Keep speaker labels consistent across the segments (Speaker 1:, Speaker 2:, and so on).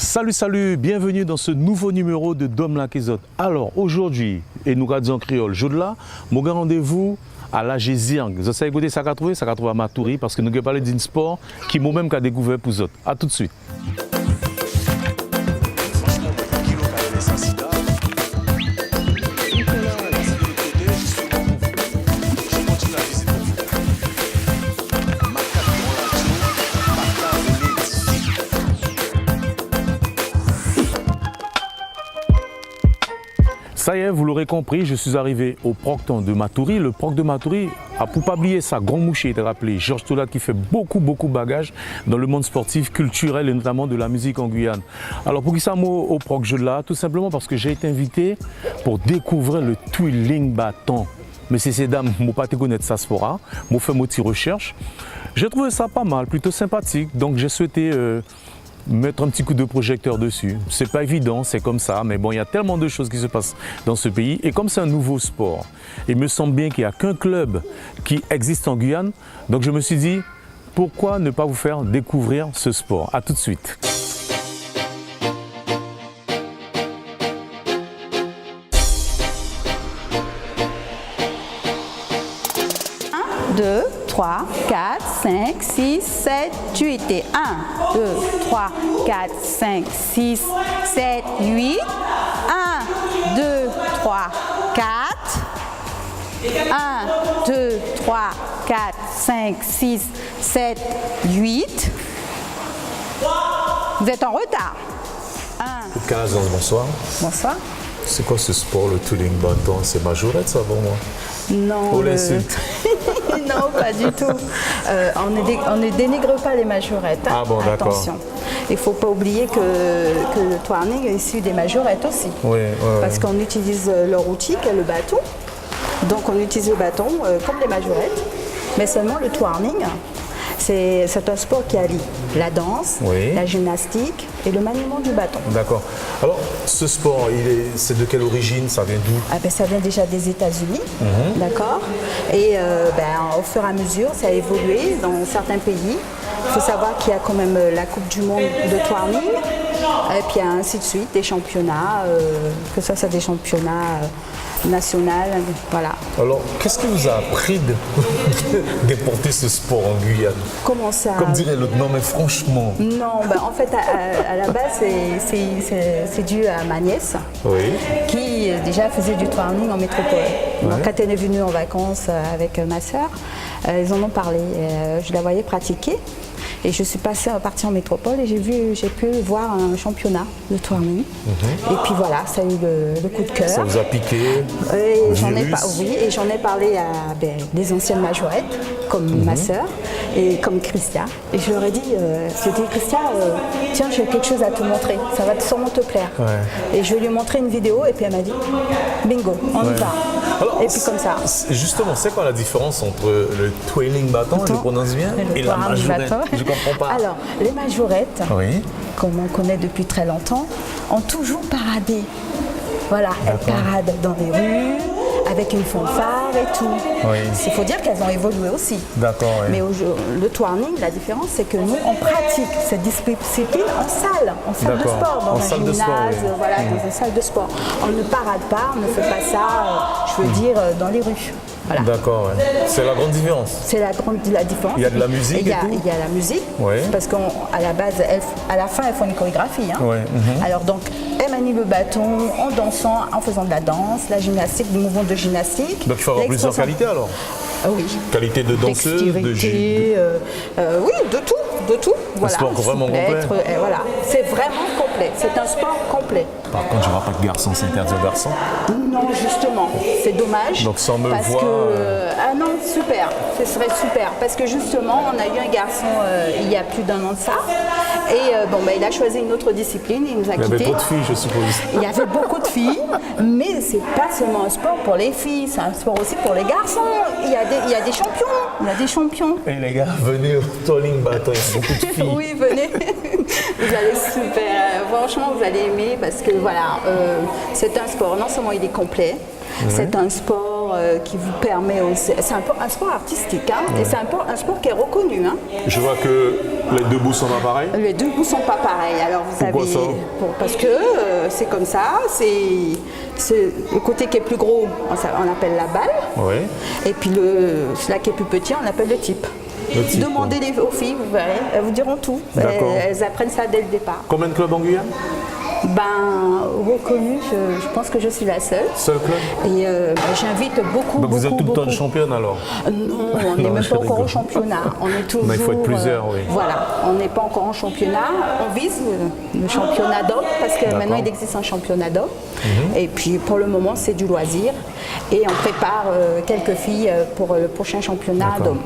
Speaker 1: Salut, bienvenue dans ce nouveau numéro de Dom la Kézot. Alors aujourd'hui, et nous regardons en créole, Jodla, mon grand rendez-vous à la Gézirgue. Vous savez écouter ça qu'a trouvé à Matoury parce que nous allons parler d'un sport qui moi-même qu'a découvert pour vous. A tout de suite. Ça y est, vous l'aurez compris, je suis arrivé au Procton de Matoury. Le Proc de Matoury, pour pas oublier ça, grand mouché, il est rappelé, Georges Tolat qui fait beaucoup de bagages dans le monde sportif, culturel et notamment de la musique en Guyane. Alors pour qui ça mot au Proc Jodla? Tout simplement parce que j'ai été invité pour découvrir le twirling bâton. Mais c'est ces dames, je ne pas te connaître ça sport, je fait mon petit recherche. J'ai trouvé ça pas mal, plutôt sympathique, donc j'ai souhaité mettre un petit coup de projecteur dessus. C'est pas évident, c'est comme ça, mais bon, il y a tellement de choses qui se passent dans ce pays. Et comme c'est un nouveau sport, il me semble bien qu'il n'y a qu'un club qui existe en Guyane. Donc je me suis dit, pourquoi ne pas vous faire découvrir ce sport? A tout de suite.
Speaker 2: 2, 3, 4, 5, 6, 7, 8 et 1, 2, 3, 4, 5, 6, 7, 8, 1, 2, 3, 4, 1, 2, 3, 4, 5, 6, 7, 8. Vous êtes en retard.
Speaker 1: 15 ans, bonsoir.
Speaker 2: Bonsoir.
Speaker 1: C'est quoi ce sport, le twirling bâton? C'est majorette ça pour moi?
Speaker 2: Non, non, pas du tout. On ne dénigre pas les majorettes. Hein.
Speaker 1: Ah bon, d'accord.
Speaker 2: Attention. Il ne faut pas oublier que le twirling est issu des majorettes aussi.
Speaker 1: Oui,
Speaker 2: parce qu'on utilise leur outil, qui est le bâton. Donc on utilise le bâton comme les majorettes. Mais seulement le twirling, c'est un sport qui allie la danse, la gymnastique et le maniement du bâton.
Speaker 1: D'accord. Alors, ce sport, c'est de quelle origine? Ça vient d'où?
Speaker 2: Ça vient déjà des États-Unis, d'accord. Et au fur et à mesure, ça a évolué dans certains pays. Il faut savoir qu'il y a quand même la Coupe du Monde de twirling, et puis ainsi de suite, des championnats, que ça c'est des championnats nationaux, voilà.
Speaker 1: Alors, qu'est-ce qui vous a appris d'importer ce sport en Guyane?
Speaker 2: Comment ça?
Speaker 1: Comme dirait l'autre, non mais franchement.
Speaker 2: Non, en fait, à la base, c'est dû à ma nièce, qui déjà faisait du twirling en métropole. Donc, quand elle est venue en vacances avec ma sœur, ils en ont parlé. Je la voyais pratiquer. Et je suis partie en métropole et j'ai pu voir un championnat de twirling. Et puis voilà, ça a eu le coup de cœur. Ça
Speaker 1: vous a piqué?
Speaker 2: Et j'en ai parlé à des anciennes majorettes, comme ma sœur et comme Christia. Et je leur ai dit, Christia, tiens, j'ai quelque chose à te montrer, ça va sûrement te plaire. Et je lui ai montré une vidéo et puis elle m'a dit, bingo, on y va.
Speaker 1: Alors,
Speaker 2: et puis comme ça.
Speaker 1: Justement, c'est quoi la différence entre le twirling bâton, je le prononce bien, et la majorette? Je comprends pas.
Speaker 2: Alors, les majorettes, comme on connaît depuis très longtemps, ont toujours paradé. Voilà, elles paradent dans les rues, avec une fanfare et tout. Il faut dire qu'elles ont évolué aussi.
Speaker 1: D'accord.
Speaker 2: Mais le twirling, la différence, c'est que nous, on pratique cette discipline en salle de sport, dans un gymnase, dans une salle de sport. On ne parade pas, on ne fait pas ça, je veux dire, dans les rues. Voilà.
Speaker 1: D'accord, c'est la grande différence.
Speaker 2: C'est la différence.
Speaker 1: Il y a de la musique
Speaker 2: Il y a la musique, parce qu'à la base, à la fin, elles font une chorégraphie. Alors donc, elles manient le bâton en dansant, en faisant de la danse, la gymnastique, des mouvements de gymnastique.
Speaker 1: Donc il faut avoir plusieurs qualités alors?
Speaker 2: Oui.
Speaker 1: Qualité de danseuse, de
Speaker 2: gym. Oui, de tout. Voilà.
Speaker 1: Un sport vraiment complet.
Speaker 2: Voilà. C'est vraiment complet. C'est un sport complet.
Speaker 1: Par contre, je ne vois pas de garçons, c'est interdit aux garçons?
Speaker 2: Non, justement. C'est dommage.
Speaker 1: Donc sans me voir...
Speaker 2: Ah non, super. Ce serait super. Parce que justement, on a eu un garçon il y a plus d'1 an de ça. Et il a choisi une autre discipline. Il nous a quittés.
Speaker 1: Il y avait beaucoup de filles, je suppose.
Speaker 2: Il y avait beaucoup de filles. Mais c'est pas seulement un sport pour les filles. C'est un sport aussi pour les garçons. Il y a des champions. Il y a des champions.
Speaker 1: Et les gars, venez au twirling bâton. Il y a beaucoup de filles.
Speaker 2: Oui, venez. Vous allez super. Franchement, vous allez aimer parce que voilà, c'est un sport. Non seulement il est complet, c'est un sport qui vous permet aussi. C'est un sport artistique, hein, et c'est un sport qui est reconnu. Hein.
Speaker 1: Je vois que les deux bouts sont pas pareils.
Speaker 2: Les deux bouts sont pas pareils. Alors vous
Speaker 1: Pourquoi ça?
Speaker 2: Parce que c'est comme ça. C'est le côté qui est plus gros, on appelle la balle.
Speaker 1: Oui.
Speaker 2: Et puis celui qui est plus petit, on appelle le type. Demandez aux filles, vous verrez, elles vous diront tout. Elles apprennent ça dès le départ.
Speaker 1: Combien de clubs en Guyane?
Speaker 2: Reconnu, je pense que je suis la seule.
Speaker 1: Seul club?
Speaker 2: Et j'invite beaucoup.
Speaker 1: Donc vous êtes tout le temps de
Speaker 2: beaucoup.
Speaker 1: championne alors?
Speaker 2: Non, on n'est même pas encore au championnat. On est toujours.
Speaker 1: Mais il faut être plusieurs, oui.
Speaker 2: Voilà, on n'est pas encore en championnat. On vise le championnat d'hommes parce que maintenant il existe un championnat d'hommes. Et puis pour le moment c'est du loisir. Et on prépare quelques filles pour le prochain championnat d'hommes.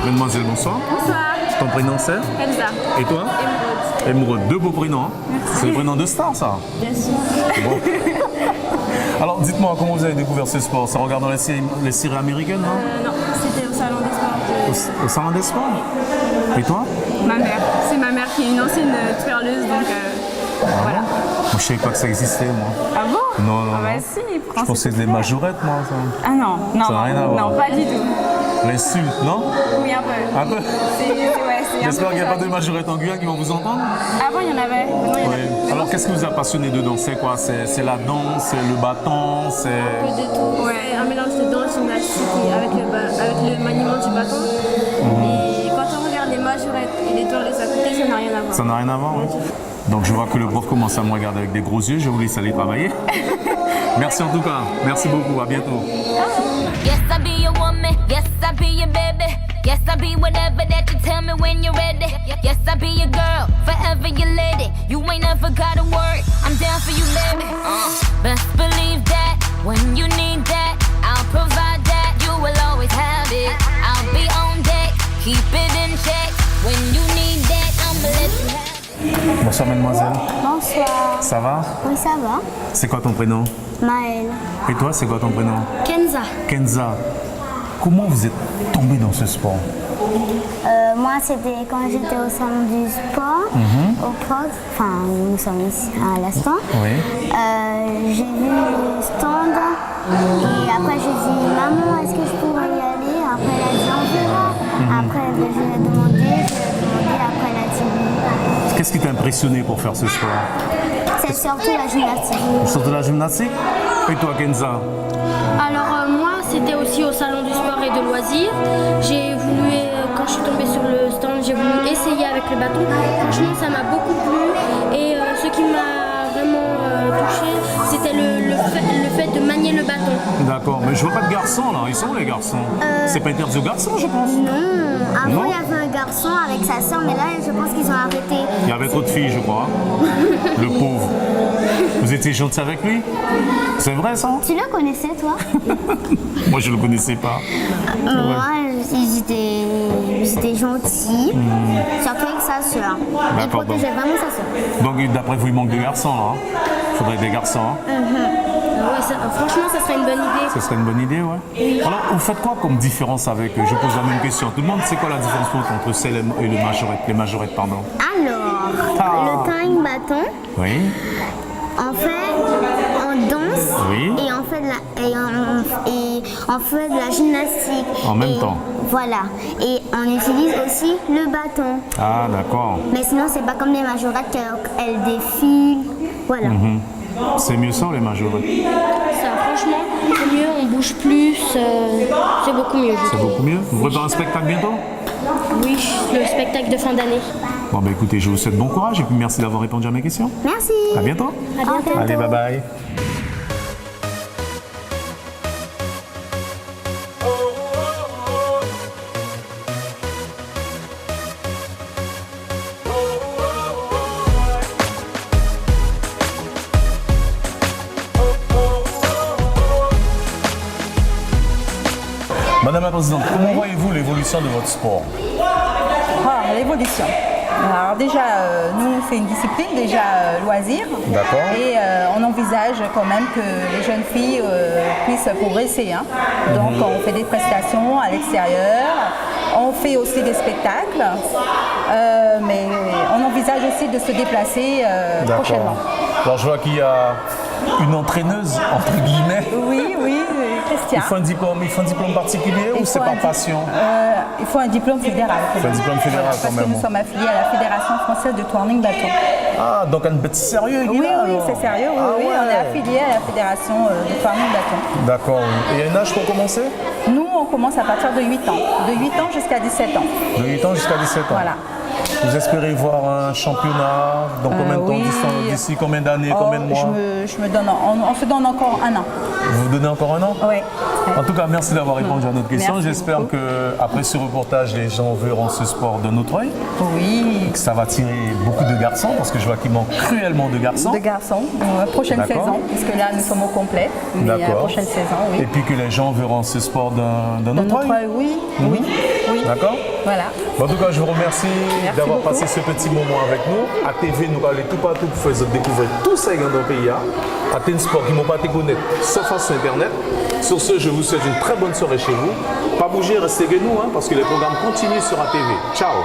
Speaker 1: Mademoiselle, bonsoir.
Speaker 3: Bonsoir.
Speaker 1: Ton prénom c'est?
Speaker 3: Elsa.
Speaker 1: Et toi? Émeraude. Deux beaux prénoms. Hein. C'est le prénom de star, ça?
Speaker 3: Bien sûr.
Speaker 1: Bon. Alors, dites-moi, comment vous avez découvert ce sport? C'est en regardant les séries américaines, non?
Speaker 3: Non, c'était au salon des sports.
Speaker 1: Au salon des sports? Et toi?
Speaker 3: Ma mère. C'est ma mère qui est une ancienne twirleuse, donc voilà.
Speaker 1: Moi, je savais pas que ça existait, moi.
Speaker 3: Ah bon?
Speaker 1: Non.
Speaker 3: Ah bah si,
Speaker 1: Je pensais que c'était des majorettes, moi. Ça.
Speaker 3: Ah non,
Speaker 1: Ça n'a rien à voir.
Speaker 3: non, pas du tout.
Speaker 1: L'insulte, non?
Speaker 3: Oui, un peu.
Speaker 1: Un peu?
Speaker 3: C'est
Speaker 1: J'espère qu'il n'y a pas
Speaker 3: de
Speaker 1: de majorettes en Guyane qui vont vous entendre.
Speaker 3: Avant, il y en avait. Maintenant, il y en a
Speaker 1: Oui.
Speaker 3: plus.
Speaker 1: Alors, qu'est-ce qui vous a passionné dedans? C'est quoi? C'est la danse, c'est le bâton, c'est...
Speaker 3: De tout. Ouais, un mélange de danse, gymnastique avec le maniement du bâton. Et quand on regarde les majorettes et les twirleuses à côté, ça n'a rien à voir.
Speaker 1: Ça n'a rien à voir, oui. Donc, je vois que le prof commence à me regarder avec des gros yeux. Je vous laisse aller travailler. Merci en tout cas. Merci beaucoup. À bientôt.
Speaker 4: Yes, I be your woman. Yes, I be your baby. Yes, I be whatever that you tell me when you're ready. Yes, I be your girl, forever your lady. You ain't never gotta worry. I'm down for you, baby. Best believe that when you need that, I'll provide that. You will always have it. I'll be on deck, keep it in check. When you need that, I'ma let you have it.
Speaker 1: Bonsoir, mademoiselle.
Speaker 5: Bonsoir.
Speaker 1: Ça va?
Speaker 5: Oui, ça va.
Speaker 1: C'est quoi ton prénom?
Speaker 5: Maëlle.
Speaker 1: Et toi, c'est quoi ton prénom?
Speaker 5: Kenza.
Speaker 1: Kenza. Comment vous êtes tombée dans ce sport?
Speaker 5: Moi, c'était quand j'étais au salon du sport, au PROC. Enfin, nous sommes ici à l'instant.
Speaker 1: Oui.
Speaker 5: J'ai vu le stand et après j'ai dit maman, est-ce que je pourrais y aller? Après elle a dit on verra. Après je lui ai demandé, après elle a dit oui.
Speaker 1: Qu'est-ce qui t'a impressionné pour faire ce sport?
Speaker 5: C'est surtout la gymnastique.
Speaker 1: Surtout la gymnastique? Et toi, Kenza?
Speaker 6: Alors moi c'était aussi au salon du sport et de loisirs. J'ai voulu, quand je suis tombée sur le stand, j'ai voulu essayer avec le bâton. Franchement ça m'a beaucoup plu et ce qui m'a vraiment touchée c'était le fait de manier le bâton.
Speaker 1: D'accord, mais je vois pas de garçons là. Ils sont où les garçons? C'est pas interdit aux garçons, je pense.
Speaker 5: Non, avant
Speaker 1: Non.
Speaker 5: il y avait un garçon avec sa soeur, mais là je pense qu'ils ont arrêté.
Speaker 1: Il y avait trop de filles, je crois. Le pauvre. Vous étiez gentil avec lui? C'est vrai ça?
Speaker 5: Tu le connaissais toi?
Speaker 1: Moi, je le connaissais pas.
Speaker 5: Moi, ils étaient gentils, surtout avec sa soeur. Il
Speaker 1: D'accord,
Speaker 5: protégeait vraiment sa soeur.
Speaker 1: Donc, d'après vous, il manque de garçons là. Il faudrait des garçons. Hein.
Speaker 6: Ouais, franchement ça serait une bonne idée.
Speaker 1: Ce serait une bonne idée, ouais. Alors, vous faites quoi comme différence avec eux? Je pose la même question. Tout le monde sait quoi la différence entre celle et les majorettes, pardon?
Speaker 5: Alors, le tying bâton,
Speaker 1: Oui.
Speaker 5: en fait, on danse
Speaker 1: Oui.
Speaker 5: et on fait de la gymnastique.
Speaker 1: En même
Speaker 5: Et
Speaker 1: temps.
Speaker 5: Voilà. Et on utilise aussi le bâton.
Speaker 1: Ah, d'accord.
Speaker 5: Mais sinon, c'est pas comme les majorettes, elles défilent. Voilà.
Speaker 1: C'est mieux ça, les majorettes?
Speaker 6: Ça franchement c'est mieux, on bouge plus, c'est beaucoup mieux. je
Speaker 1: C'est
Speaker 6: trouve.
Speaker 1: beaucoup mieux. Vous préparez un spectacle bientôt?
Speaker 6: Oui, le spectacle de fin d'année.
Speaker 1: Bon, bah écoutez, je vous souhaite bon courage et puis merci d'avoir répondu à mes questions.
Speaker 5: Merci.
Speaker 1: À bientôt.
Speaker 5: À bientôt.
Speaker 1: Allez, bye bye. Madame la Présidente, comment voyez-vous l'évolution de votre sport?
Speaker 2: L'évolution. Alors déjà, nous, c'est une discipline, déjà loisir.
Speaker 1: D'accord.
Speaker 2: Et on envisage quand même que les jeunes filles puissent progresser. Hein. Donc on fait des prestations à l'extérieur On fait aussi des spectacles, mais on envisage aussi de se déplacer prochainement.
Speaker 1: Alors je vois qu'il y a une entraîneuse, entre guillemets.
Speaker 2: Oui, Christian.
Speaker 1: Il faut un diplôme particulier ou c'est par passion?
Speaker 2: Il faut un diplôme fédéral.
Speaker 1: Il faut un diplôme fédéral
Speaker 2: parce
Speaker 1: quand même.
Speaker 2: que nous sommes affiliés à la Fédération française de twirling bâton.
Speaker 1: Ah, donc un bête sérieux.
Speaker 2: Oui, c'est sérieux. Oui, on est affilié à la Fédération de twirling bâton.
Speaker 1: D'accord. Et il y a un âge pour commencer?
Speaker 2: Nous, on commence à partir de 8 ans. De 8 ans jusqu'à 17 ans.
Speaker 1: De 8 ans jusqu'à 17 ans.
Speaker 2: Voilà.
Speaker 1: Vous espérez voir un championnat dans combien de temps, d'ici combien d'années, combien de mois?
Speaker 2: On se donne encore un an.
Speaker 1: Vous vous donnez encore un an?
Speaker 2: Oui.
Speaker 1: En tout cas, merci d'avoir répondu à notre question.
Speaker 2: Merci
Speaker 1: J'espère
Speaker 2: beaucoup.
Speaker 1: qu'après ce reportage, les gens verront ce sport d'un autre œil.
Speaker 2: Oui.
Speaker 1: Que ça va attirer beaucoup de garçons, parce que je vois qu'il manque cruellement de garçons.
Speaker 2: De garçons. Prochaine
Speaker 1: D'accord.
Speaker 2: saison, parce que là, nous sommes au complet. Mais la
Speaker 1: D'accord.
Speaker 2: prochaine saison, oui.
Speaker 1: Et puis que les gens verront ce sport d'un autre œil.
Speaker 2: Oui.
Speaker 1: D'accord.
Speaker 2: Voilà.
Speaker 1: En tout cas, je vous remercie d'avoir
Speaker 2: beaucoup.
Speaker 1: passé ce petit moment avec nous. À TV, nous allons tout partout pour faire découvrir tout ça dans le pays. À un sport qui ne m'ont pas été connaître, sauf sur Internet. Sur ce, je vous souhaite une très bonne soirée chez vous. Pas bouger, restez avec nous, parce que les programmes continuent sur ATV. Ciao.